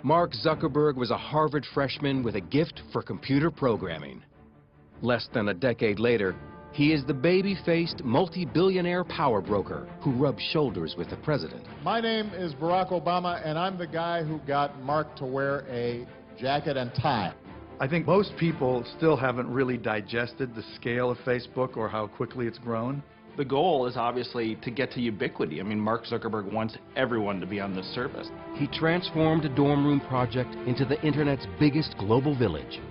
Mark Zuckerberg was a Harvard freshman with a gift for computer programming. Less than a decade later, he is the baby-faced multi-billionaire power broker who rubs shoulders with the president. My name is Barack Obama, and I'm the guy who got Mark to wear a jacket and tie. I think most people still haven't really digested the scale of Facebook or how quickly it's grown. The goal is obviously to get to ubiquity. I mean, Mark Zuckerberg wants everyone to be on this service. He transformed a dorm room project into the Internet's biggest global village.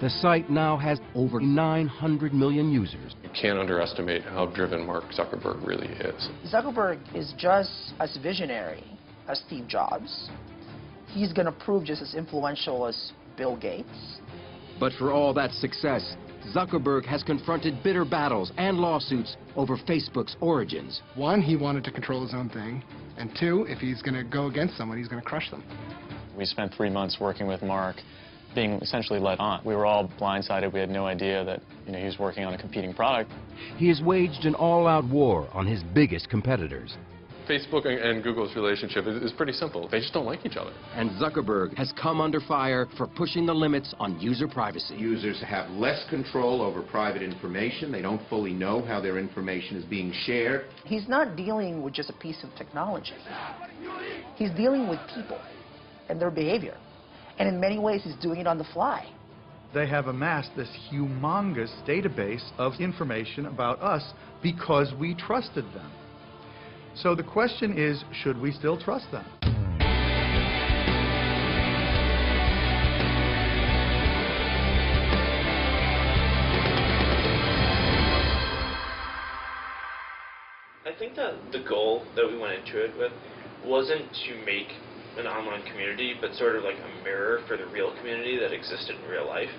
The site now has over 900 million users. You can't underestimate how driven Mark Zuckerberg really is. Zuckerberg is just as visionary as Steve Jobs. He's going to prove just as influential as Bill Gates. But for all that success, Zuckerberg has confronted bitter battles and lawsuits over Facebook's origins. One, he wanted to control his own thing, and two, if he's going to go against someone, he's going to crush them. We spent 3 months working with Mark, being essentially led on. We were all blindsided. We had no idea that he was working on a competing product. He has waged an all-out war on his biggest competitors. Facebook and Google's relationship is pretty simple. They just don't like each other. And Zuckerberg has come under fire for pushing the limits on user privacy. Users have less control over private information. They don't fully know how their information is being shared. He's not dealing with just a piece of technology. He's dealing with people and their behavior. And in many ways, he's doing it on the fly. They have amassed this humongous database of information about us because we trusted them. So the question is, should we still trust them? I think that the goal that we went into it with wasn't to make an online community, but sort of like a mirror for the real community that existed in real life.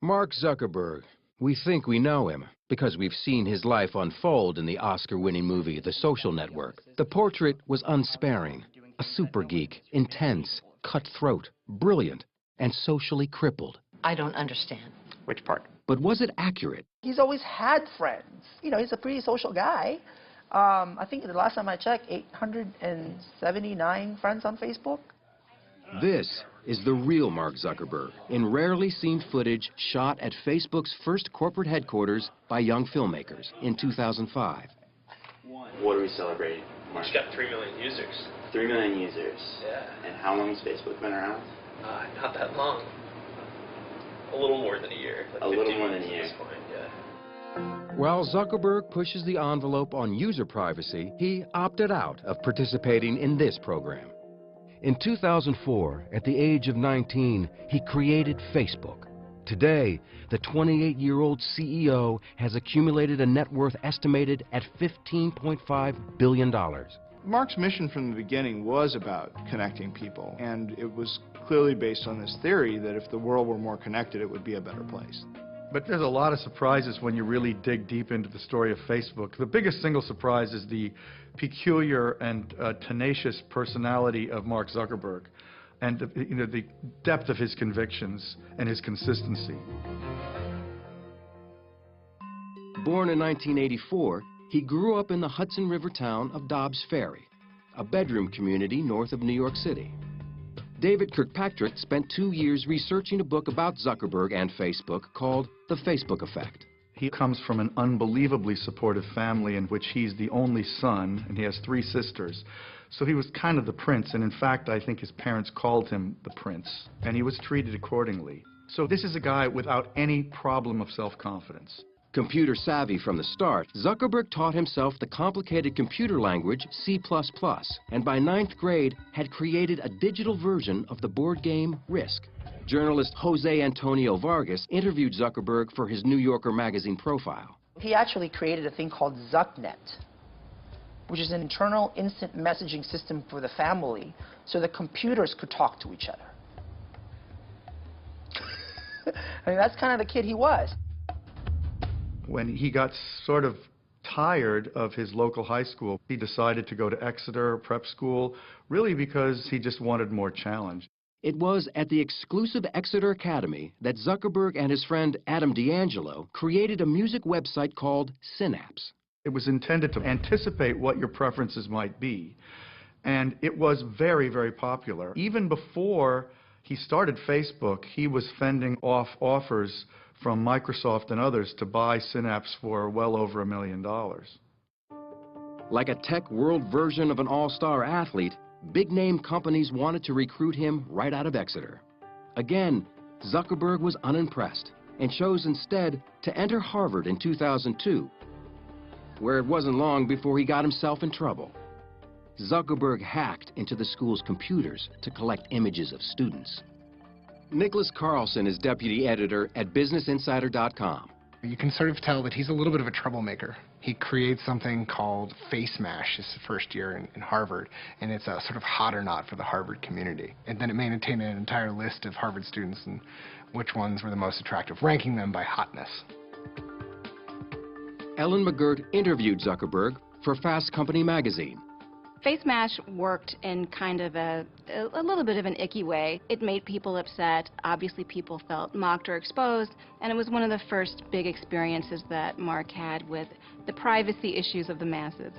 Mark Zuckerberg. We think we know him because we've seen his life unfold in the Oscar-winning movie The Social Network. The portrait was unsparing, a super geek, intense, cutthroat, brilliant, and socially crippled. I don't understand. Which part? But was it accurate? He's always had friends. He's a pretty social guy. I think the last time I checked, 879 friends on Facebook. This is the real Mark Zuckerberg in rarely seen footage shot at Facebook's first corporate headquarters by young filmmakers in 2005. What are we celebrating? Mark? It's got 3 million users. 3 million users. Yeah. And how long has Facebook been around? Not that long. A little more than a year. Like a little more than a year. Point, yeah. While Zuckerberg pushes the envelope on user privacy, he opted out of participating in this program. In 2004, at the age of 19, he created Facebook. Today, the 28-year-old CEO has accumulated a net worth estimated at $15.5 billion. Mark's mission from the beginning was about connecting people, and it was clearly based on this theory that if the world were more connected, it would be a better place. But there's a lot of surprises when you really dig deep into the story of Facebook. The biggest single surprise is the peculiar and tenacious personality of Mark Zuckerberg and the depth of his convictions and his consistency. Born in 1984, he grew up in the Hudson River town of Dobbs Ferry, a bedroom community north of New York City. David Kirkpatrick spent 2 years researching a book about Zuckerberg and Facebook called The Facebook Effect. He comes from an unbelievably supportive family in which he's the only son, and he has 3 sisters. So he was kind of the prince, and in fact, I think his parents called him the prince, and he was treated accordingly. So this is a guy without any problem of self-confidence. Computer savvy from the start, Zuckerberg taught himself the complicated computer language C++, and by 9th grade had created a digital version of the board game Risk. Journalist Jose Antonio Vargas interviewed Zuckerberg for his New Yorker magazine profile. He actually created a thing called ZuckNet, which is an internal instant messaging system for the family so the computers could talk to each other. I mean, that's kind of the kid he was. When he got sort of tired of his local high school, he decided to go to Exeter prep school, really because he just wanted more challenge. It was at the exclusive Exeter Academy that Zuckerberg and his friend Adam D'Angelo created a music website called Synapse. It was intended to anticipate what your preferences might be And it was very, very popular. Even before he started Facebook, he was fending off offers from Microsoft and others to buy Synapse for well over $1 million. Like a tech world version of an all-star athlete, big-name companies wanted to recruit him right out of Exeter. Again, Zuckerberg was unimpressed and chose instead to enter Harvard in 2002, where it wasn't long before he got himself in trouble. Zuckerberg hacked into the school's computers to collect images of students. Nicholas Carlson is deputy editor at BusinessInsider.com. You can sort of tell that he's a little bit of a troublemaker. He creates something called Face Mash his first year in Harvard, and it's a sort of hot or not for the Harvard community. And then it maintained an entire list of Harvard students and which ones were the most attractive, ranking them by hotness. Ellen McGirt interviewed Zuckerberg for Fast Company magazine. Face Mash worked in kind of a little bit of an icky way. It made people upset. Obviously, people felt mocked or exposed, and it was one of the first big experiences that Mark had with the privacy issues of the masses.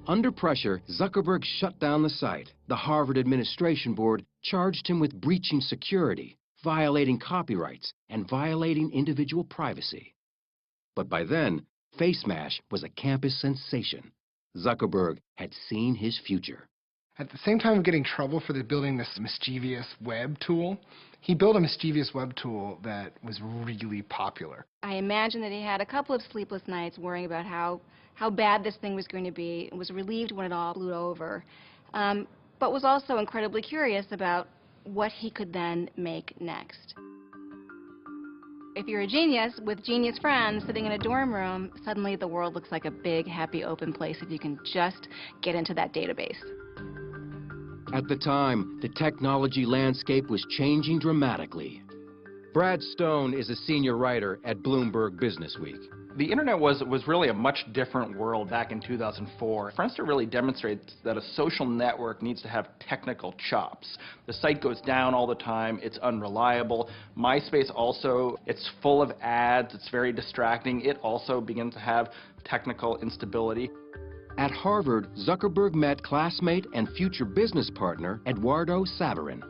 Under pressure, Zuckerberg shut down the site. The Harvard Administration Board charged him with breaching security, violating copyrights, and violating individual privacy. But by then, Face Mash was a campus sensation. Zuckerberg had seen his future. At the same time of getting trouble for building this mischievous web tool, he built a mischievous web tool that was really popular. I imagine that he had a couple of sleepless nights worrying about how bad this thing was going to be, and was relieved when it all blew over, but was also incredibly curious about what he could then make next. If you're a genius with genius friends sitting in a dorm room, suddenly the world looks like a big, happy, open place if you can just get into that database. At the time, the technology landscape was changing dramatically. Brad Stone is a senior writer at Bloomberg Businessweek. The internet was really a much different world back in 2004. Friendster really demonstrates that a social network needs to have technical chops. The site goes down all the time, it's unreliable. MySpace also, it's full of ads, it's very distracting. It also begins to have technical instability. At Harvard, Zuckerberg met classmate and future business partner Eduardo Saverin.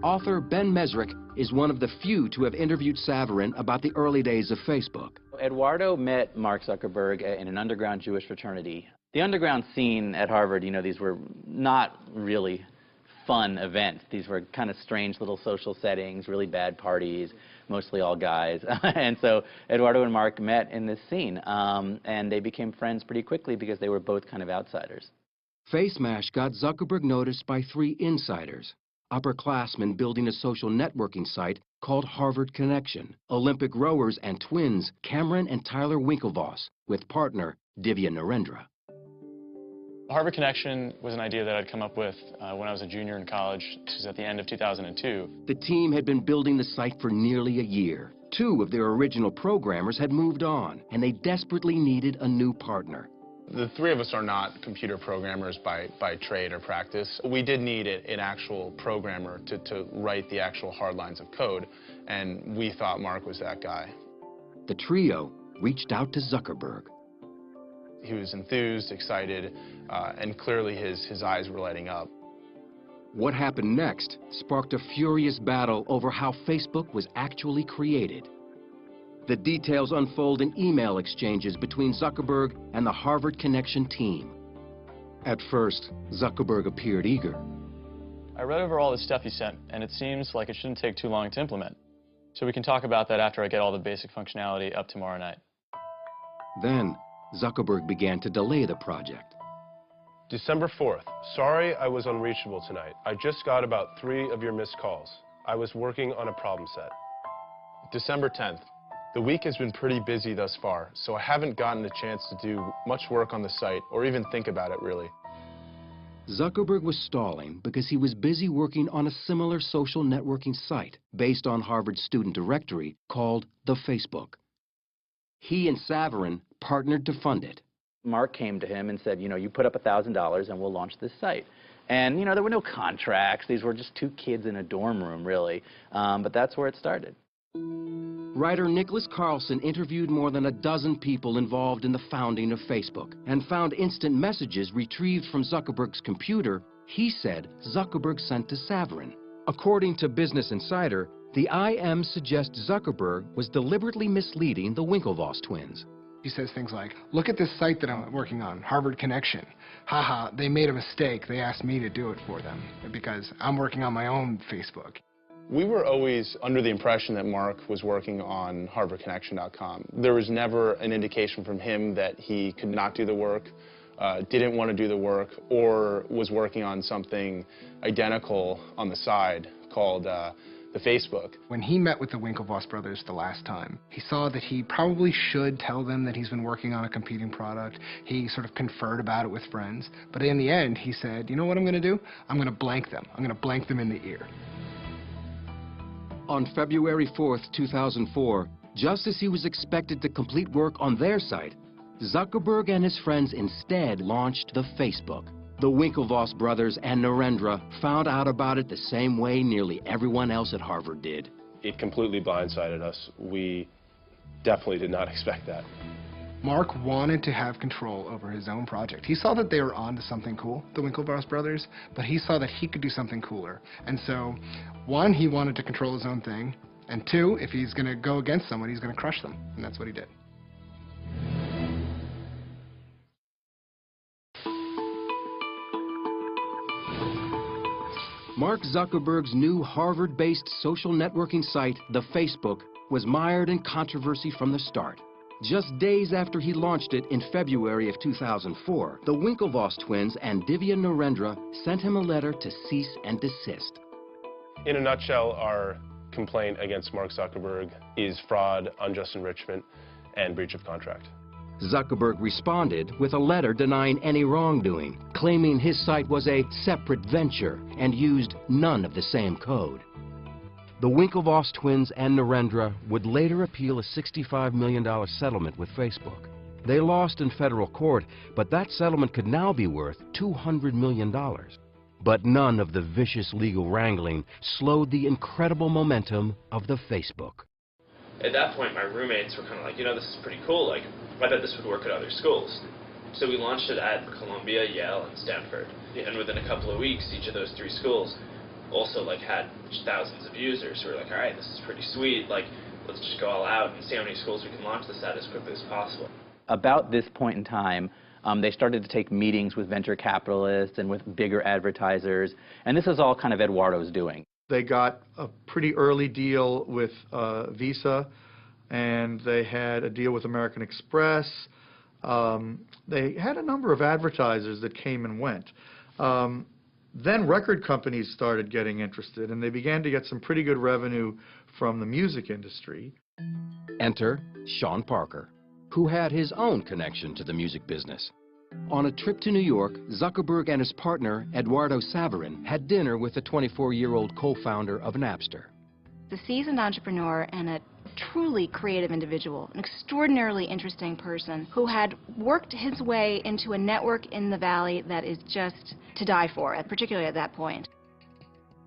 Author Ben Mesrick is one of the few to have interviewed Saverin about the early days of Facebook. Eduardo met Mark Zuckerberg in an underground Jewish fraternity. The underground scene at Harvard, you know, these were not really fun events. These were kind of strange little social settings, really bad parties, mostly all guys. And so Eduardo and Mark met in this scene, and they became friends pretty quickly because they were both kind of outsiders. Face Mash got Zuckerberg noticed by three insiders. Upperclassmen building a social networking site called Harvard Connection, Olympic rowers and twins Cameron and Tyler Winklevoss, with partner Divya Narendra. Harvard Connection was an idea that I'd come up with when I was a junior in college. This was at the end of 2002. The team had been building the site for nearly a year. Two of their original programmers had moved on, and they desperately needed a new partner. The three of us are not computer programmers by trade or practice. We did need an actual programmer to write the actual hard lines of code, and we thought Mark was that guy. The trio reached out to Zuckerberg. He was enthused, excited, and clearly his eyes were lighting up. What happened next sparked a furious battle over how Facebook was actually created. The details unfold in email exchanges between Zuckerberg and the Harvard Connection team. At first, Zuckerberg appeared eager. I read over all the stuff you sent, and it seems like it shouldn't take too long to implement. So we can talk about that after I get all the basic functionality up tomorrow night. Then, Zuckerberg began to delay the project. December 4th. Sorry I was unreachable tonight. I just got about 3 of your missed calls. I was working on a problem set. December 10th. The week has been pretty busy thus far, so I haven't gotten a chance to do much work on the site or even think about it, really. Zuckerberg was stalling because he was busy working on a similar social networking site based on Harvard's student directory called The Facebook. He and Saverin partnered to fund it. Mark came to him and said, you know, you put up $1,000 and we'll launch this site. And, you know, there were no contracts. These were just two kids in a dorm room, really. But that's where it started. Writer Nicholas Carlson interviewed more than a dozen people involved in the founding of Facebook and found instant messages retrieved from Zuckerberg's computer he said Zuckerberg sent to Saverin. According to Business Insider, the IM suggests Zuckerberg was deliberately misleading the Winklevoss twins. He says things like, look at this site that I'm working on, Harvard Connection. Haha, they made a mistake. They asked me to do it for them because I'm working on my own Facebook. We were always under the impression that Mark was working on HarvardConnection.com. There was never an indication from him that he could not do the work, didn't want to do the work, or was working on something identical on the side called the Facebook. When he met with the Winklevoss brothers the last time, he saw that he probably should tell them that he's been working on a competing product. He sort of conferred about it with friends. But in the end, he said, you know what I'm going to do? I'm going to blank them. I'm going to blank them in the ear. On February 4th, 2004, just as he was expected to complete work on their site, Zuckerberg and his friends instead launched the Facebook. The Winklevoss brothers and Narendra found out about it the same way nearly everyone else at Harvard did. It completely blindsided us. We definitely did not expect that. Mark wanted to have control over his own project. He saw that they were on to something cool, the Winklevoss brothers, but he saw that he could do something cooler. And so, one, he wanted to control his own thing, and two, if he's going to go against someone, he's going to crush them. And that's what he did. Mark Zuckerberg's new Harvard-based social networking site, the Facebook, was mired in controversy from the start. Just days after he launched it in February of 2004, the Winklevoss twins and Divya Narendra sent him a letter to cease and desist. In a nutshell, our complaint against Mark Zuckerberg is fraud, unjust enrichment, and breach of contract. Zuckerberg responded with a letter denying any wrongdoing, claiming his site was a separate venture and used none of the same code. The Winklevoss twins and Narendra would later appeal a $65 million settlement with Facebook. They lost in federal court, but that settlement could now be worth $200 million. But none of the vicious legal wrangling slowed the incredible momentum of the Facebook. At that point, my roommates were kind of like, you know, this is pretty cool. Like, I bet this would work at other schools. So we launched it at Columbia, Yale, and Stanford. And within a couple of weeks, each of those 3 schools also like had thousands of users. So we were like, all right, this is pretty sweet. Like, let's just go all out and see how many schools we can launch this at as quickly as possible. About this point in time, they started to take meetings with venture capitalists and with bigger advertisers. And this is all kind of Eduardo's doing. They got a pretty early deal with Visa, and they had a deal with American Express. They had a number of advertisers that came and went. Then record companies started getting interested, and they began to get some pretty good revenue from the music industry. Enter Sean Parker, who had his own connection to the music business. On a trip to New York, Zuckerberg and his partner, Eduardo Saverin, had dinner with the 24-year-old co-founder of Napster. A seasoned entrepreneur and a truly creative individual, an extraordinarily interesting person who had worked his way into a network in the Valley that is just to die for, particularly at that point.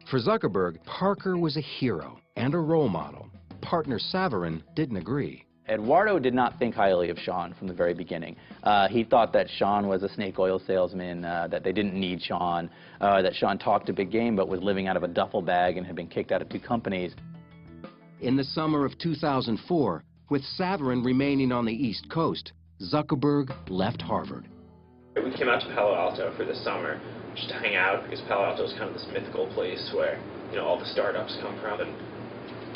For Zuckerberg, Parker was a hero and a role model. Partner Saverin didn't agree. Eduardo did not think highly of Sean from the very beginning. He thought that Sean was a snake oil salesman, that they didn't need Sean, that Sean talked a big game but was living out of a duffel bag and had been kicked out of 2 companies. In the summer of 2004, with Saverin remaining on the East Coast, Zuckerberg left Harvard. We came out to Palo Alto for the summer just to hang out because Palo Alto is kind of this mythical place where, you know, all the startups come from, and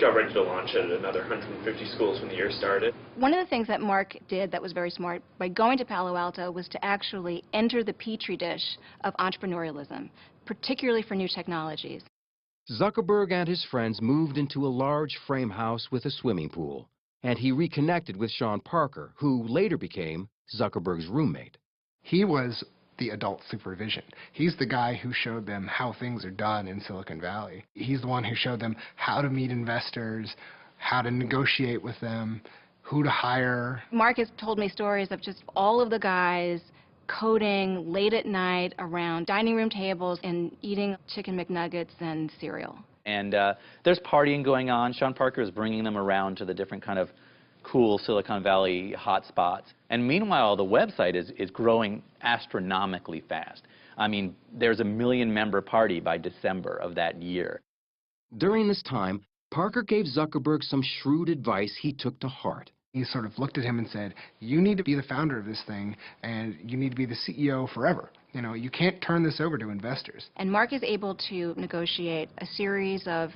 got ready to launch at another 150 schools when the year started. One of the things that Mark did that was very smart by going to Palo Alto was to actually enter the petri dish of entrepreneurialism, particularly for new technologies. Zuckerberg and his friends moved into a large frame house with a swimming pool, and he reconnected with Sean Parker, who later became Zuckerberg's roommate. He was the adult supervision. He's the guy who showed them how things are done in Silicon Valley. He's the one who showed them how to meet investors, how to negotiate with them, who to hire. Mark has told me stories of just all of the guys coding late at night around dining room tables and eating chicken McNuggets and cereal. And there's partying going on. Sean Parker is bringing them around to the different kind of cool Silicon Valley hotspots. And meanwhile, the website is growing astronomically fast. I mean, there's a 1 million-member party by December of that year. During this time, Parker gave Zuckerberg some shrewd advice he took to heart. He sort of looked at him and said, you need to be the founder of this thing, and you need to be the CEO forever. You know, you can't turn this over to investors. And Mark is able to negotiate a series of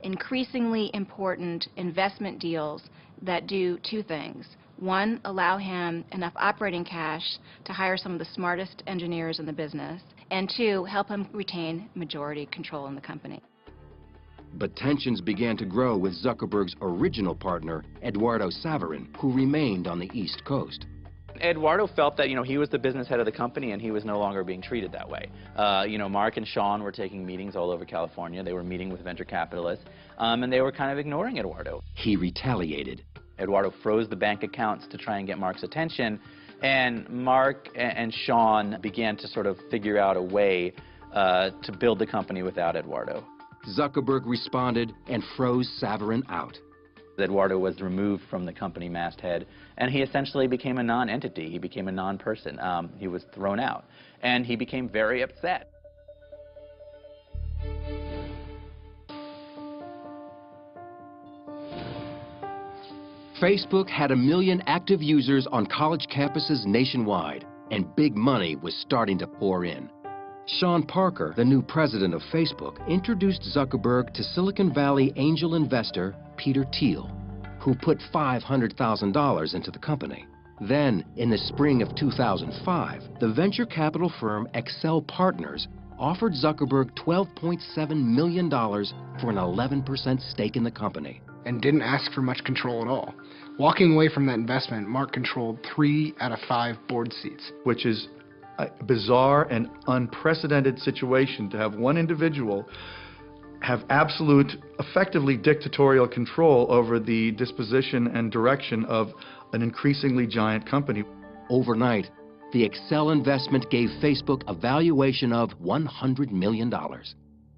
increasingly important investment deals that do two things. One, allow him enough operating cash to hire some of the smartest engineers in the business, and two, help him retain majority control in the company. But tensions began to grow with Zuckerberg's original partner, Eduardo Saverin, who remained on the East Coast. Eduardo felt that, he was the business head of the company and he was no longer being treated that way. Mark and Sean were taking meetings all over California. They were meeting with venture capitalists, and they were kind of ignoring Eduardo. He retaliated. Eduardo froze the bank accounts to try and get Mark's attention, and Mark and Sean began to sort of figure out a way to build the company without Eduardo. Zuckerberg responded and froze Saverin out. Eduardo was removed from the company masthead, and he essentially became a non-entity. He became a non-person. He was thrown out, and he became very upset. Facebook had 1 million active users on college campuses nationwide, and big money was starting to pour in. Sean Parker, the new president of Facebook, introduced Zuckerberg to Silicon Valley angel investor Peter Thiel, who put $500,000 into the company. Then, in the spring of 2005, the venture capital firm Excel Partners offered Zuckerberg $12.7 million for an 11% stake in the company. And didn't ask for much control at all. Walking away from that investment, Mark controlled 3 out of 5 board seats. Which is a bizarre and unprecedented situation to have one individual have absolute, effectively dictatorial control over the disposition and direction of an increasingly giant company. Overnight, the Excel investment gave Facebook a valuation of $100 million.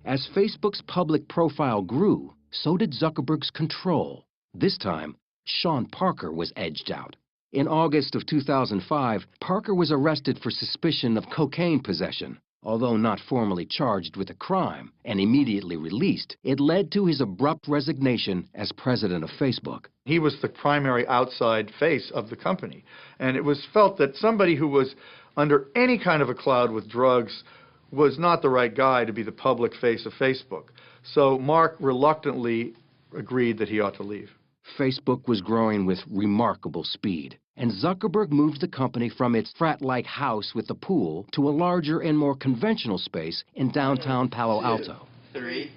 As Facebook's public profile grew, so did Zuckerberg's control. This time, Sean Parker was edged out. In August of 2005, Parker was arrested for suspicion of cocaine possession. Although not formally charged with a crime and immediately released, it led to his abrupt resignation as president of Facebook. He was the primary outside face of the company, and it was felt that somebody who was under any kind of a cloud with drugs was not the right guy to be the public face of Facebook. So Mark reluctantly agreed that he ought to leave. Facebook was growing with remarkable speed, and Zuckerberg moved the company from its frat-like house with the pool to a larger and more conventional space in downtown Palo Alto. 3,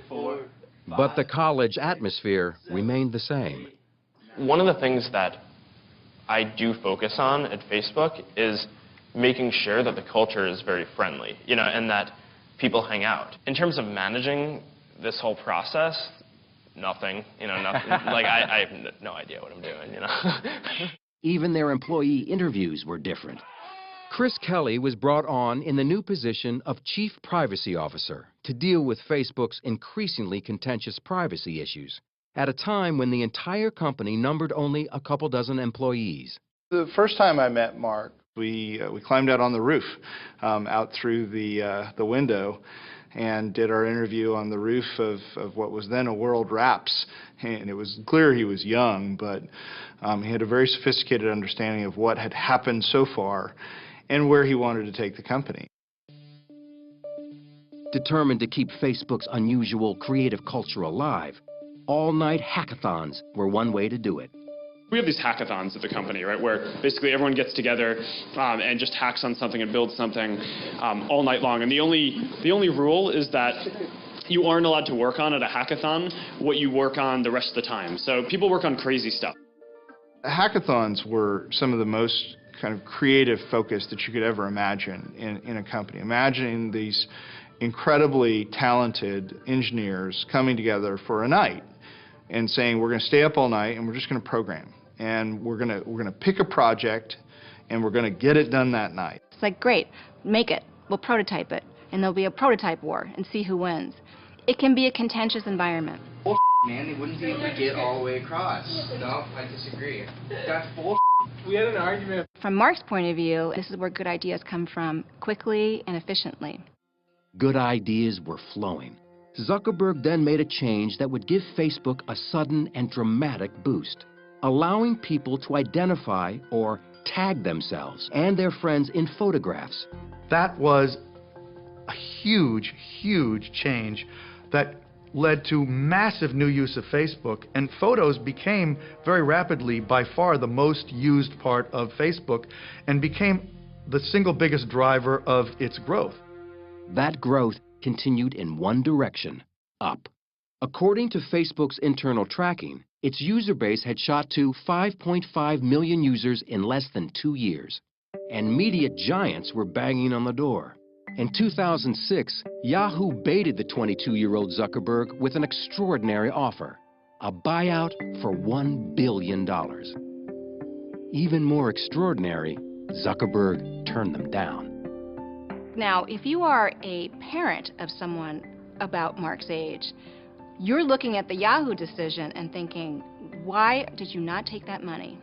4, 5. But the college atmosphere remained the same. One of the things that I do focus on at Facebook is making sure that the culture is very friendly, and that people hang out. In terms of managing this whole process, nothing, nothing. Like, I have no idea what I'm doing, Even their employee interviews were different. Chris Kelly was brought on in the new position of Chief Privacy Officer to deal with Facebook's increasingly contentious privacy issues, at a time when the entire company numbered only a couple dozen employees. The first time I met Mark, we climbed out on the roof, out through the window, and did our interview on the roof of what was then a World Wraps. And it was clear he was young, but he had a very sophisticated understanding of what had happened so far and where he wanted to take the company. Determined to keep Facebook's unusual creative culture alive, all-night hackathons were one way to do it. We have these hackathons at the company, right, where basically everyone gets together and just hacks on something and builds something all night long. And the only rule is that you aren't allowed to work on at a hackathon what you work on the rest of the time. So people work on crazy stuff. Hackathons were some of the most kind of creative focus that you could ever imagine in a company. Imagining these incredibly talented engineers coming together for a night and saying, we're going to stay up all night and we're just going to program. And we're going to pick a project and we're going to get it done that night. It's like, great, make it. We'll prototype it. And there'll be a prototype war and see who wins. it can be a contentious environment. Bull, man, they wouldn't be able to get all the way across. No, I disagree. That's bull. We had an argument. From Mark's point of view, this is where good ideas come from, quickly and efficiently. Good ideas were flowing. Zuckerberg then made a change that would give Facebook a sudden and dramatic boost, allowing people to identify or tag themselves and their friends in photographs. That was a huge, huge change that led to massive new use of Facebook, and photos became very rapidly by far the most used part of Facebook and became the single biggest driver of its growth. That growth continued in one direction, up. According to Facebook's internal tracking, its user base had shot to 5.5 million users in less than 2 years. And media giants were banging on the door. In 2006, Yahoo baited the 22-year-old Zuckerberg with an extraordinary offer, a buyout for $1 billion. Even more extraordinary, Zuckerberg turned them down. Now, if you are a parent of someone about Mark's age, you're looking at the Yahoo decision and thinking, why did you not take that money?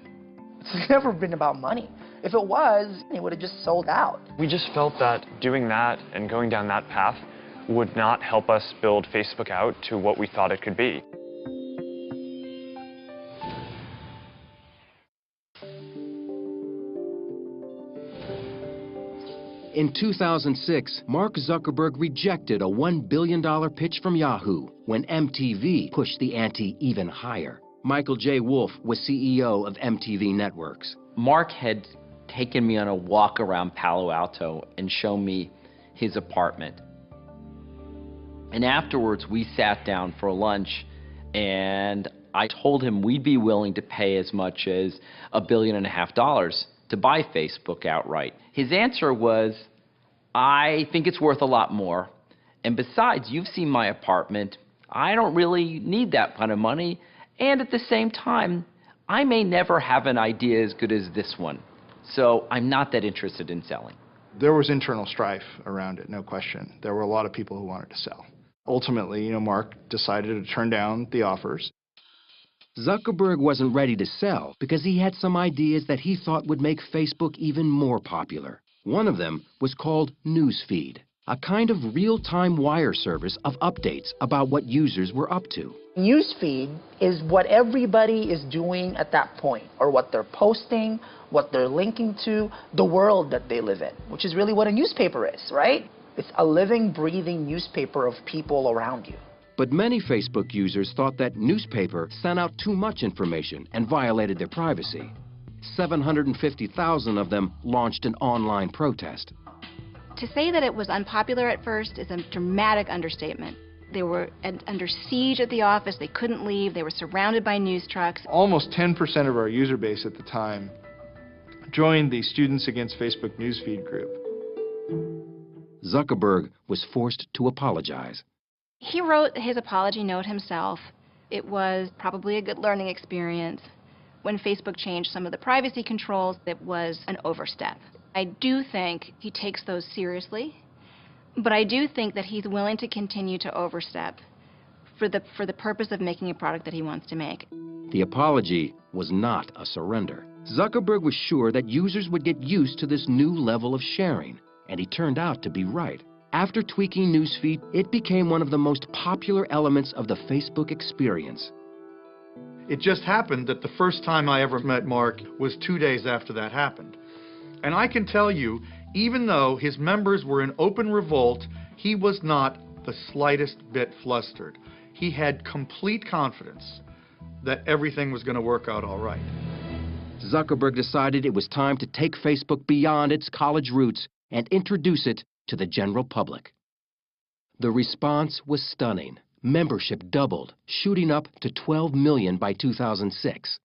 It's never been about money. If it was, it would have just sold out. We just felt that doing that and going down that path would not help us build Facebook out to what we thought it could be. In 2006, Mark Zuckerberg rejected a $1 billion pitch from Yahoo when MTV pushed the ante even higher. Michael J. Wolff was CEO of MTV Networks. Mark had taken me on a walk around Palo Alto and shown me his apartment. And afterwards, we sat down for lunch, and I told him we'd be willing to pay as much as $1.5 billion to buy Facebook outright. His answer was, I think it's worth a lot more. And besides, you've seen my apartment. I don't really need that kind of money. And at the same time, I may never have an idea as good as this one. So I'm not that interested in selling. There was internal strife around it, no question. There were a lot of people who wanted to sell. Ultimately, Mark decided to turn down the offers. Zuckerberg wasn't ready to sell because he had some ideas that he thought would make Facebook even more popular. One of them was called Newsfeed, a kind of real-time wire service of updates about what users were up to. Newsfeed is what everybody is doing at that point, or what they're posting, what they're linking to, the world that they live in, which is really what a newspaper is, right? It's a living, breathing newspaper of people around you. But many Facebook users thought that newspaper sent out too much information and violated their privacy. 750,000 of them launched an online protest. To say that it was unpopular at first is a dramatic understatement. They were under siege at the office. They couldn't leave. They were surrounded by news trucks. Almost 10% of our user base at the time joined the Students Against Facebook Newsfeed group. Zuckerberg was forced to apologize. He wrote his apology note himself. It was probably a good learning experience. When Facebook changed some of the privacy controls, it was an overstep. I do think he takes those seriously, but I do think that he's willing to continue to overstep for the purpose of making a product that he wants to make. The apology was not a surrender. Zuckerberg was sure that users would get used to this new level of sharing, and he turned out to be right. After tweaking Newsfeed, it became one of the most popular elements of the Facebook experience. It just happened that the first time I ever met Mark was 2 days after that happened. And I can tell you, even though his members were in open revolt, he was not the slightest bit flustered. He had complete confidence that everything was going to work out all right. Zuckerberg decided it was time to take Facebook beyond its college roots and introduce it to the general public. The response was stunning. Membership doubled, shooting up to 12 million by 2006.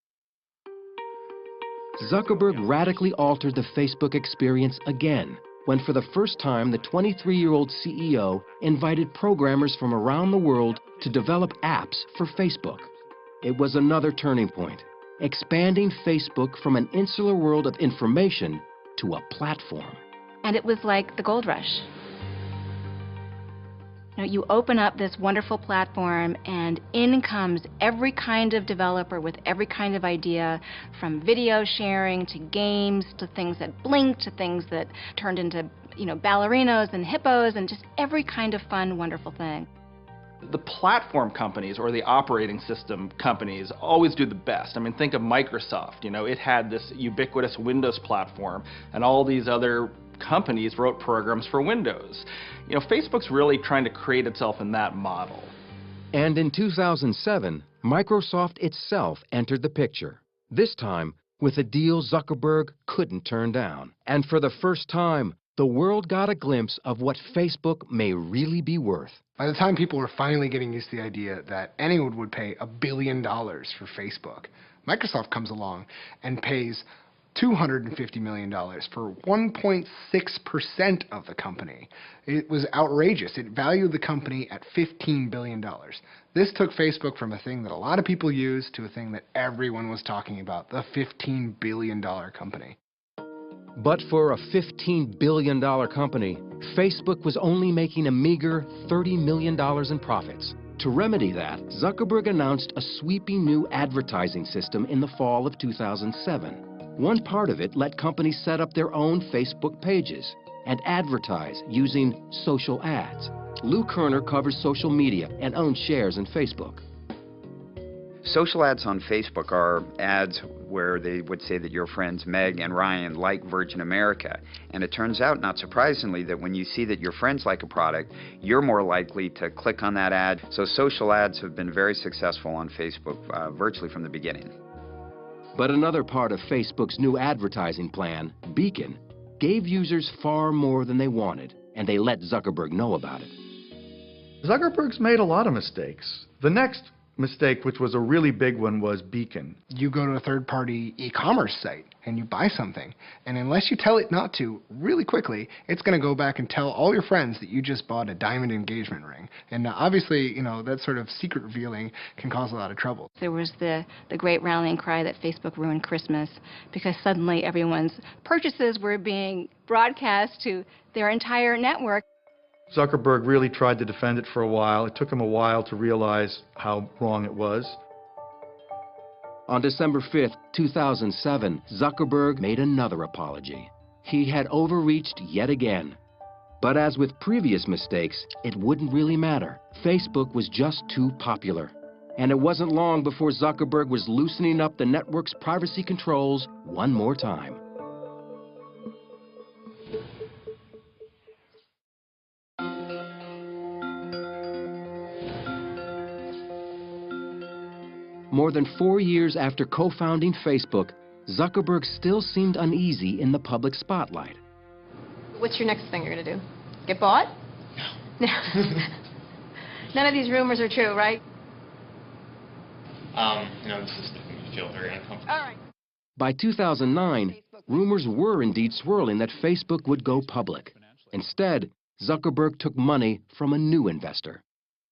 Zuckerberg radically altered the Facebook experience again, when for the first time the 23-year-old CEO invited programmers from around the world to develop apps for Facebook. It was another turning point, expanding Facebook from an insular world of information to a platform. And it was like the gold rush. You open up this wonderful platform and in comes every kind of developer with every kind of idea, from video sharing to games to things that blink to things that turned into, ballerinos and hippos and just every kind of fun, wonderful thing. The platform companies or the operating system companies always do the best. I mean, think of Microsoft. It had this ubiquitous Windows platform, and all these other companies wrote programs for Windows. Facebook's really trying to create itself in that model. And in 2007, Microsoft itself entered the picture, this time with a deal Zuckerberg couldn't turn down. And for the first time, the world got a glimpse of what Facebook may really be worth. By the time people were finally getting used to the idea that anyone would pay $1 billion for Facebook, Microsoft comes along and pays $250 million for 1.6% of the company. It was outrageous. It valued the company at $15 billion. This took Facebook from a thing that a lot of people use to a thing that everyone was talking about, the $15 billion company. But for a $15 billion company, Facebook was only making a meager $30 million in profits. To remedy that, Zuckerberg announced a sweeping new advertising system in the fall of 2007. One part of it let companies set up their own Facebook pages and advertise using social ads. Lou Kerner covers social media and owns shares in Facebook. Social ads on Facebook are ads where they would say that your friends Meg and Ryan like Virgin America. And it turns out, not surprisingly, that when you see that your friends like a product, you're more likely to click on that ad. So social ads have been very successful on Facebook virtually from the beginning. But another part of Facebook's new advertising plan, Beacon, gave users far more than they wanted, and they let Zuckerberg know about it. Zuckerberg's made a lot of mistakes. The next mistake, which was a really big one, was Beacon. You go to a third-party e-commerce site and you buy something, and unless you tell it not to really quickly, it's going to go back and tell all your friends that you just bought a diamond engagement ring. And obviously, that sort of secret revealing can cause a lot of trouble. There was the great rallying cry that Facebook ruined Christmas because suddenly everyone's purchases were being broadcast to their entire network. Zuckerberg really tried to defend it for a while. It took him a while to realize how wrong it was. On December 5th, 2007, Zuckerberg made another apology. He had overreached yet again. But as with previous mistakes, it wouldn't really matter. Facebook was just too popular. And it wasn't long before Zuckerberg was loosening up the network's privacy controls one more time. More than 4 years after co-founding Facebook, Zuckerberg still seemed uneasy in the public spotlight. What's your next thing you're going to do? Get bought? No. None of these rumors are true, right? This is making me feel very uncomfortable. All right. By 2009, rumors were indeed swirling that Facebook would go public. Instead, Zuckerberg took money from a new investor.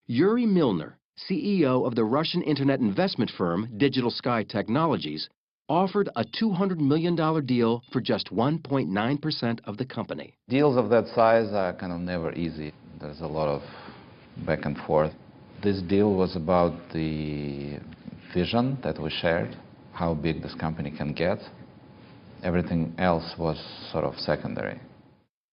Yuri Milner, CEO of the Russian internet investment firm Digital Sky Technologies, offered a $200 million deal for just 1.9% of the company. Deals of that size are kind of never easy. There's a lot of back and forth. This deal was about the vision that we shared, how big this company can get. Everything else was sort of secondary.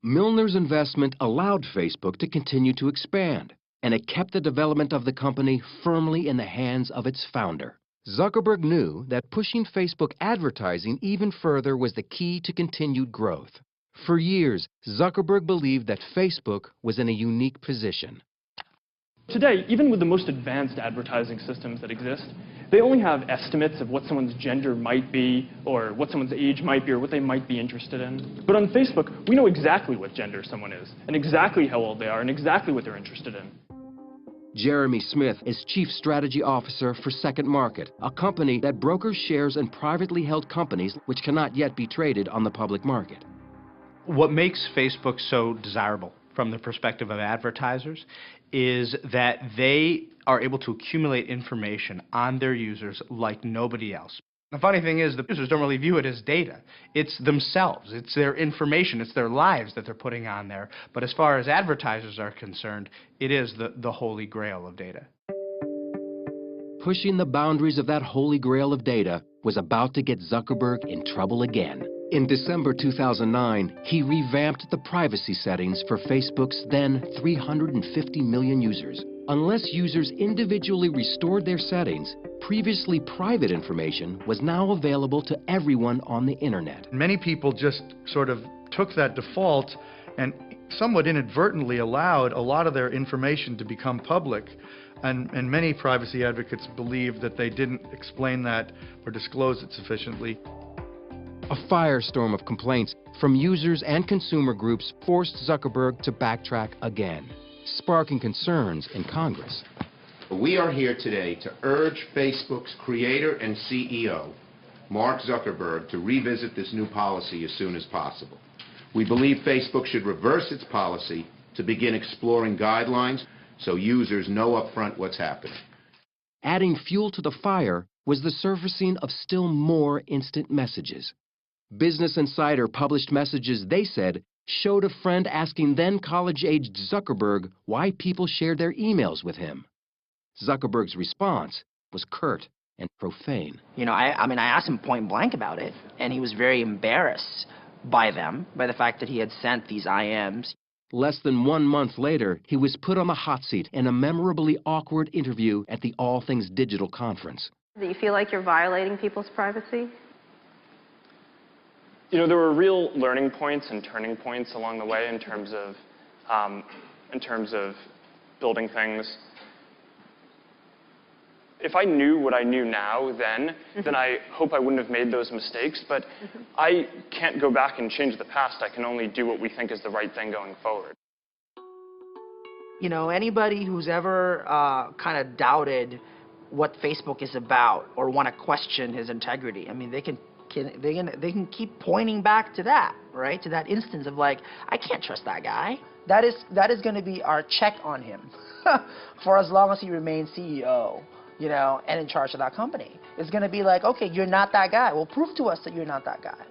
Milner's investment allowed Facebook to continue to expand, and it kept the development of the company firmly in the hands of its founder. Zuckerberg knew that pushing Facebook advertising even further was the key to continued growth. For years, Zuckerberg believed that Facebook was in a unique position. Today, even with the most advanced advertising systems that exist, they only have estimates of what someone's gender might be, or what someone's age might be, or what they might be interested in. But on Facebook, we know exactly what gender someone is, and exactly how old they are, and exactly what they're interested in. Jeremy Smith is Chief Strategy Officer for Second Market, a company that brokers shares in privately held companies which cannot yet be traded on the public market. What makes Facebook so desirable from the perspective of advertisers is that they are able to accumulate information on their users like nobody else. The funny thing is, the users don't really view it as data. It's themselves. It's their information. It's their lives that they're putting on there. But as far as advertisers are concerned, it is the holy grail of data. Pushing the boundaries of that holy grail of data was about to get Zuckerberg in trouble again. In December 2009, he revamped the privacy settings for Facebook's then 350 million users. Unless users individually restored their settings, previously private information was now available to everyone on the internet. Many people just sort of took that default and somewhat inadvertently allowed a lot of their information to become public. And many privacy advocates believe that they didn't explain that or disclose it sufficiently. A firestorm of complaints from users and consumer groups forced Zuckerberg to backtrack again, sparking concerns in Congress. We are here today to urge Facebook's creator and CEO, Mark Zuckerberg, to revisit this new policy as soon as possible. We believe Facebook should reverse its policy to begin exploring guidelines so users know upfront what's happening. Adding fuel to the fire was the surfacing of still more instant messages. Business Insider published messages they said showed a friend asking then college-aged Zuckerberg why people shared their emails with him. Zuckerberg's response was curt and profane. You know, I mean, I asked him point blank about it, and he was very embarrassed by the fact that he had sent these IMs. Less than 1 month later, he was put on the hot seat in a memorably awkward interview at the All Things Digital conference. Do you feel like you're violating people's privacy? You know, there were real learning points and turning points along the way in terms of building things. If I knew what I knew now then I hope I wouldn't have made those mistakes. But I can't go back and change the past. I can only do what we think is the right thing going forward. You know, anybody who's ever kind of doubted what Facebook is about or want to question his integrity, I mean, they can keep pointing back to that, right? To that instance of like, I can't trust that guy. That is going to be our check on him for as long as he remains CEO, you know, and in charge of that company. It's going to be like, okay, you're not that guy. Well, prove to us that you're not that guy.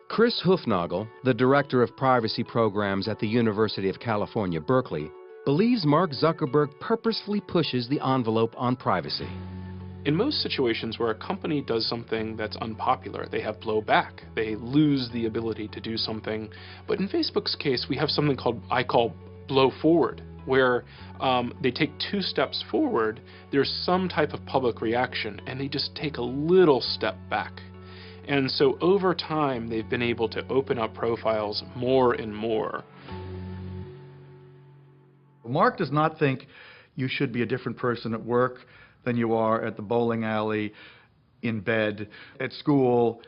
Chris Hufnagel, the director of privacy programs at the University of California, Berkeley, believes Mark Zuckerberg purposefully pushes the envelope on privacy. In most situations where a company does something that's unpopular, they have blowback. They lose the ability to do something. But in Facebook's case, we have something I call blow forward, where they take 2 steps forward, there's some type of public reaction, and they just take a little step back. And so over time, they've been able to open up profiles more and more. Mark does not think you should be a different person at work than you are at the bowling alley, in bed, at school.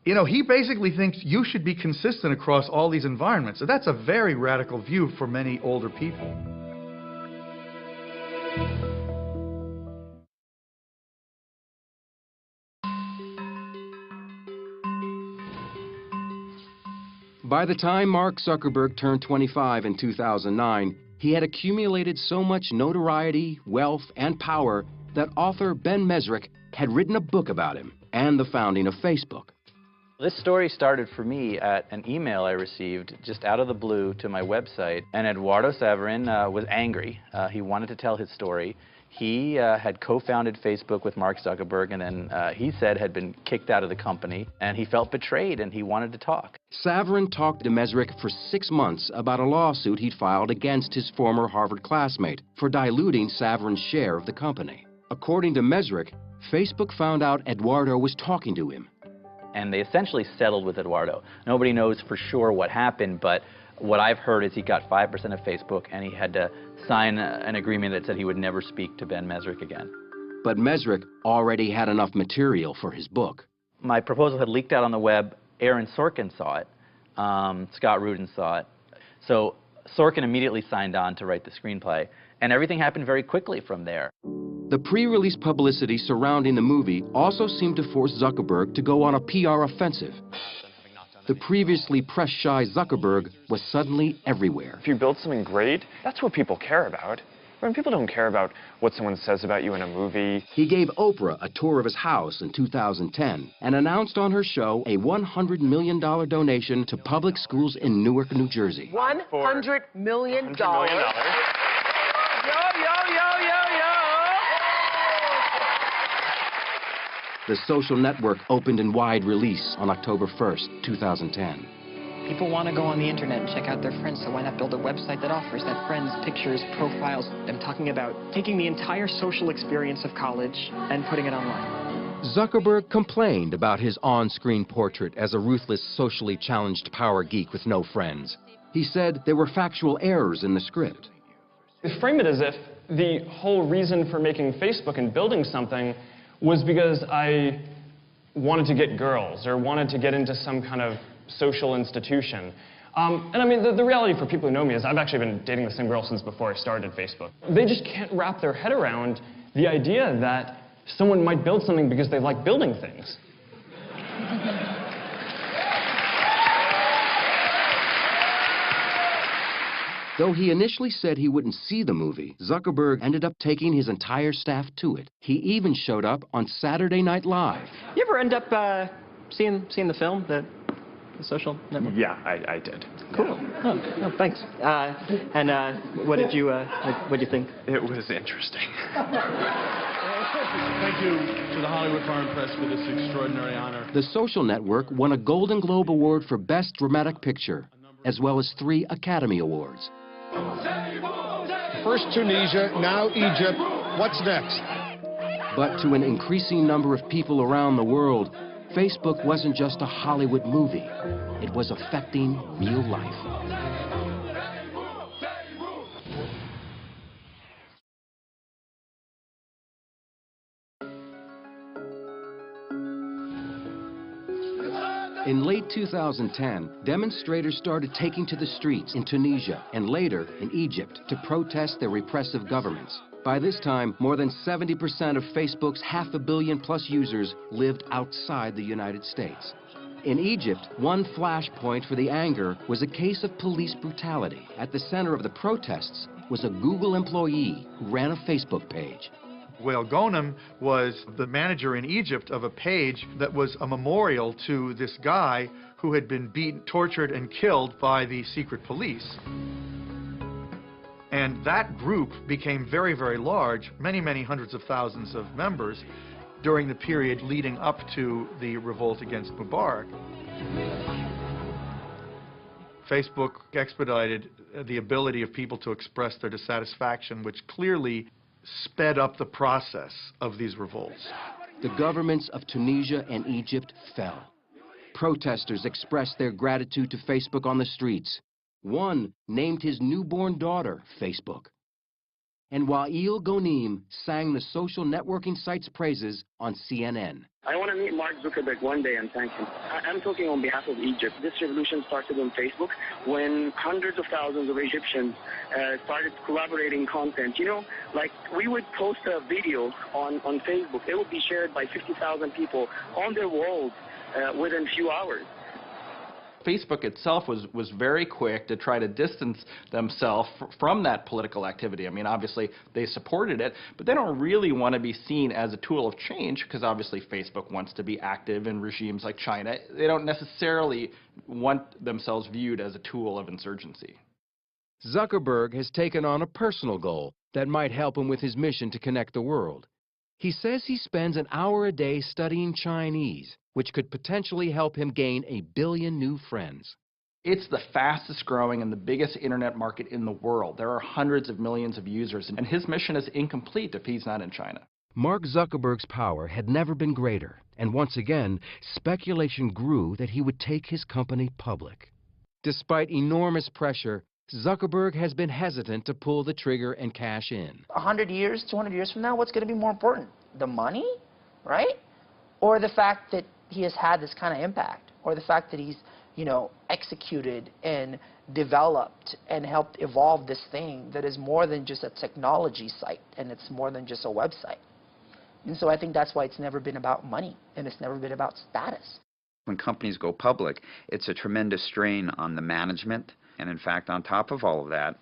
You know, he basically thinks you should be consistent across all these environments. So that's a very radical view for many older people. By the time Mark Zuckerberg turned 25 in 2009, he had accumulated so much notoriety, wealth, and power that author Ben Mesrick had written a book about him and the founding of Facebook. This story started for me at an email I received just out of the blue to my website, and Eduardo Saverin was angry. He wanted to tell his story. He had co-founded Facebook with Mark Zuckerberg, and then he said had been kicked out of the company, and he felt betrayed, and he wanted to talk. Saverin talked to Mesrick for 6 months about a lawsuit he'd filed against his former Harvard classmate for diluting Saverin's share of the company. According to Mesrick, Facebook found out Eduardo was talking to him. And they essentially settled with Eduardo. Nobody knows for sure what happened, but what I've heard is he got 5% of Facebook, and he had to sign an agreement that said he would never speak to Ben Mesrick again. But Mesrick already had enough material for his book. My proposal had leaked out on the web. Aaron Sorkin saw it. Scott Rudin saw it. So Sorkin immediately signed on to write the screenplay, and everything happened very quickly from there. The pre-release publicity surrounding the movie also seemed to force Zuckerberg to go on a PR offensive. The previously press-shy Zuckerberg was suddenly everywhere. If you build something great, that's what people care about. When people don't care about what someone says about you in a movie. He gave Oprah a tour of his house in 2010 and announced on her show a $100 million donation to public schools in Newark, New Jersey. $100 million. $100 million. The social network opened in wide release on October 1st, 2010. People want to go on the internet and check out their friends, so why not build a website that offers that friends, pictures, profiles? I'm talking about taking the entire social experience of college and putting it online. Zuckerberg complained about his on-screen portrait as a ruthless, socially challenged power geek with no friends. He said there were factual errors in the script. They frame it as if the whole reason for making Facebook and building something was because I wanted to get girls or wanted to get into some kind of social institution. And I mean, the reality for people who know me is I've actually been dating the same girl since before I started Facebook. They just can't wrap their head around the idea that someone might build something because they like building things. Though he initially said he wouldn't see the movie, Zuckerberg ended up taking his entire staff to it. He even showed up on Saturday Night Live. You ever end up seeing the film, the Social Network? Yeah, I did. Cool. Yeah. Oh, thanks. And what did you think? It was interesting. Thank you to the Hollywood Foreign Press for this extraordinary honor. The Social Network won a Golden Globe Award for Best Dramatic Picture, as well as 3 Academy Awards. First Tunisia, now Egypt. What's next? But to an increasing number of people around the world, Facebook wasn't just a Hollywood movie. It was affecting real life. In late 2010, demonstrators started taking to the streets in Tunisia and later in Egypt to protest their repressive governments. By this time, more than 70% of Facebook's 500 million+ users lived outside the United States. In Egypt, one flashpoint for the anger was a case of police brutality. At the center of the protests was a Google employee who ran a Facebook page. Wael Ghonim was the manager in Egypt of a page that was a memorial to this guy who had been beaten, tortured, and killed by the secret police. And that group became very, very large, many, many hundreds of thousands of members during the period leading up to the revolt against Mubarak. Facebook expedited the ability of people to express their dissatisfaction, which clearly sped up the process of these revolts. The governments of Tunisia and Egypt fell. Protesters expressed their gratitude to Facebook on the streets. One named his newborn daughter Facebook. And Wael Ghonim sang the social networking site's praises on CNN. I want to meet Mark Zuckerberg one day and thank him. I'm talking on behalf of Egypt. This revolution started on Facebook when hundreds of thousands of Egyptians started collaborating content. You know, like we would post a video on Facebook. It would be shared by 50,000 people on their walls within a few hours. Facebook itself was very quick to try to distance themselves from that political activity. I mean, obviously, they supported it, but they don't really want to be seen as a tool of change because obviously Facebook wants to be active in regimes like China. They don't necessarily want themselves viewed as a tool of insurgency. Zuckerberg has taken on a personal goal that might help him with his mission to connect the world. He says he spends an hour a day studying Chinese, which could potentially help him gain 1 billion new friends. It's the fastest growing and the biggest internet market in the world. There are hundreds of millions of users, and his mission is incomplete if he's not in China. Mark Zuckerberg's power had never been greater, and once again, speculation grew that he would take his company public. Despite enormous pressure, Zuckerberg has been hesitant to pull the trigger and cash in. 100 years, 200 years from now, what's going to be more important? The money, right? Or the fact that he has had this kind of impact? Or the fact that he's, executed and developed and helped evolve this thing that is more than just a technology site, and it's more than just a website. And so I think that's why it's never been about money, and it's never been about status. When companies go public, it's a tremendous strain on the management. And in fact, on top of all of that,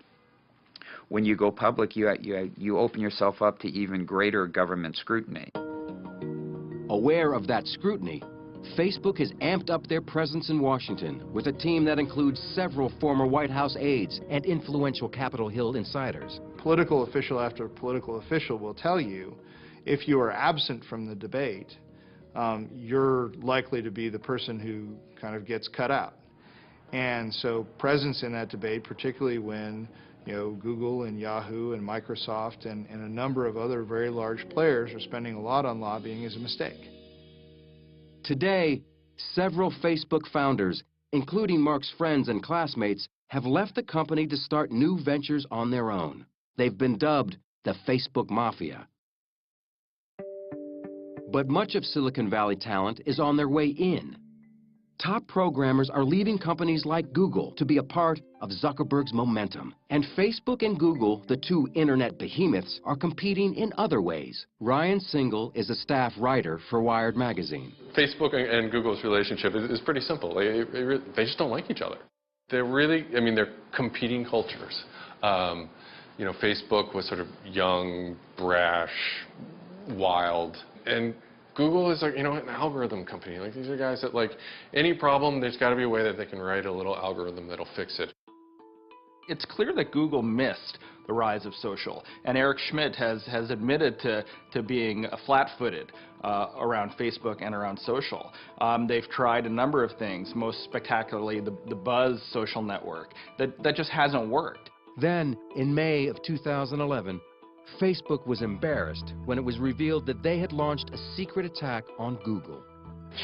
When you go public, you open yourself up to even greater government scrutiny. Aware of that scrutiny, Facebook has amped up their presence in Washington with a team that includes several former White House aides and influential Capitol Hill insiders. Political official after political official will tell you, if you are absent from the debate, you're likely to be the person who kind of gets cut out. And so presence in that debate, particularly when Google and Yahoo and Microsoft and a number of other very large players are spending a lot on lobbying, is a mistake. Today, several Facebook founders, including Mark's friends and classmates, have left the company to start new ventures on their own. They've been dubbed the Facebook Mafia. But much of Silicon Valley talent is on their way in. Top programmers are leaving companies like Google to be a part of Zuckerberg's momentum. And Facebook and Google, the two internet behemoths, are competing in other ways. Ryan Singal is a staff writer for Wired magazine. Facebook and Google's relationship is pretty simple. They just don't like each other. They're really, they're competing cultures. Facebook was sort of young, brash, wild, and Google is like, an algorithm company. Like, these are guys that, like, any problem, there's got to be a way that they can write a little algorithm that'll fix it. It's clear that Google missed the rise of social, and Eric Schmidt has admitted to being flat-footed around Facebook and around social. They've tried a number of things, most spectacularly the Buzz social network. That just hasn't worked. Then, in May of 2011, Facebook was embarrassed when it was revealed that they had launched a secret attack on Google.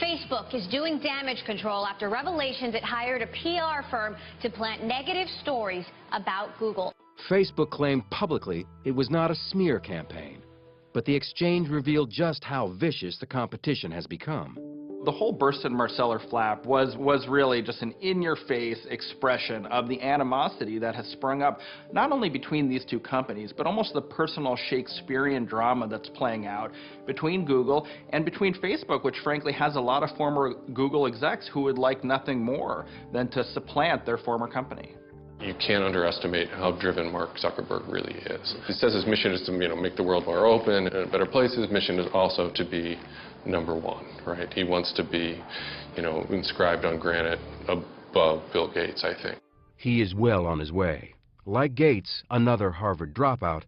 Facebook is doing damage control after revelations it hired a PR firm to plant negative stories about Google. Facebook claimed publicly it was not a smear campaign, but the exchange revealed just how vicious the competition has become. The whole Burstyn Marsteller flap was really just an in-your-face expression of the animosity that has sprung up not only between these two companies, but almost the personal Shakespearean drama that's playing out between Google and between Facebook, which frankly has a lot of former Google execs who would like nothing more than to supplant their former company. You can't underestimate how driven Mark Zuckerberg really is. He says his mission is to make the world more open and a better place. His mission is also to be number one, right? He wants to be, inscribed on granite above Bill Gates, I think. He is well on his way. Like Gates, another Harvard dropout,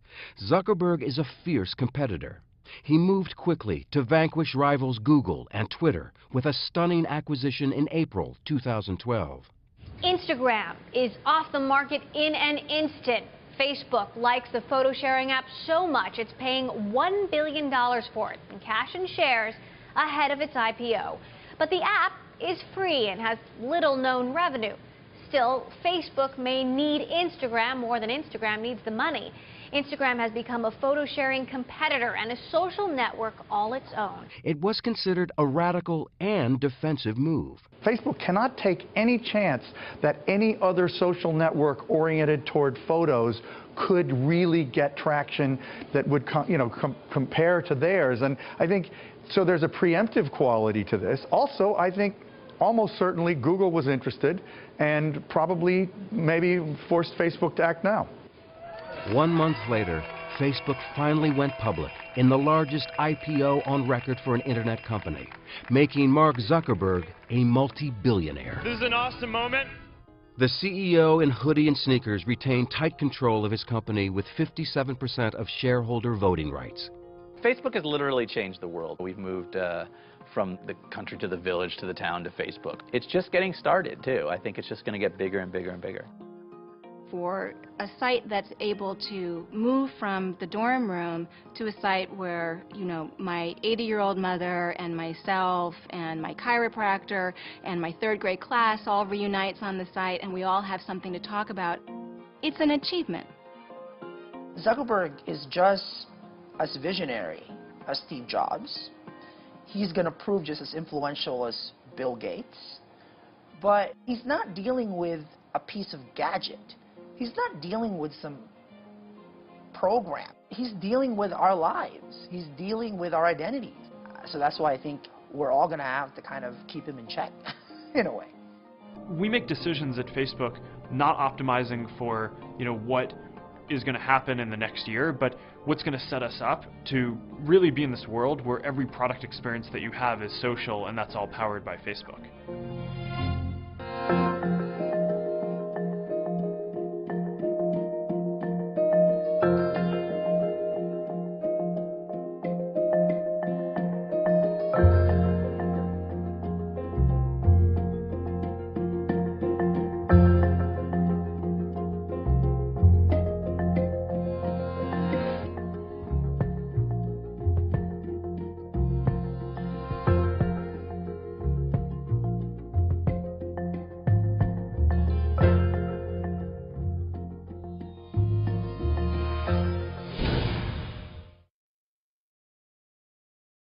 Zuckerberg is a fierce competitor. He moved quickly to vanquish rivals Google and Twitter with a stunning acquisition in April 2012. Instagram is off the market in an instant. Facebook likes the photo sharing app so much it's paying $1 billion for it in cash and shares ahead of its IPO. But the app is free and has little known revenue. Still, Facebook may need Instagram more than Instagram needs the money. Instagram has become a photo-sharing competitor and a social network all its own. It was considered a radical and defensive move. Facebook cannot take any chance that any other social network oriented toward photos could really get traction that would compare to theirs. And I think, so there's a preemptive quality to this. Also, I think almost certainly Google was interested and probably maybe forced Facebook to act now. 1 month later, Facebook finally went public in the largest IPO on record for an internet company, making Mark Zuckerberg a multi-billionaire. This is an awesome moment. The CEO in hoodie and sneakers retained tight control of his company with 57% of shareholder voting rights. Facebook has literally changed the world. We've moved from the country to the village to the town to Facebook. It's just getting started, too. I think it's just going to get bigger and bigger and bigger. For a site that's able to move from the dorm room to a site where, my 80-year-old mother and myself and my chiropractor and my third grade class all reunites on the site and we all have something to talk about, it's an achievement. Zuckerberg is just as visionary as Steve Jobs. He's going to prove just as influential as Bill Gates. But he's not dealing with a piece of gadget. He's not dealing with some program. He's dealing with our lives. He's dealing with our identities. So that's why I think we're all going to have to kind of keep him in check, in a way. We make decisions at Facebook not optimizing for, what is going to happen in the next year, but what's going to set us up to really be in this world where every product experience that you have is social, and that's all powered by Facebook.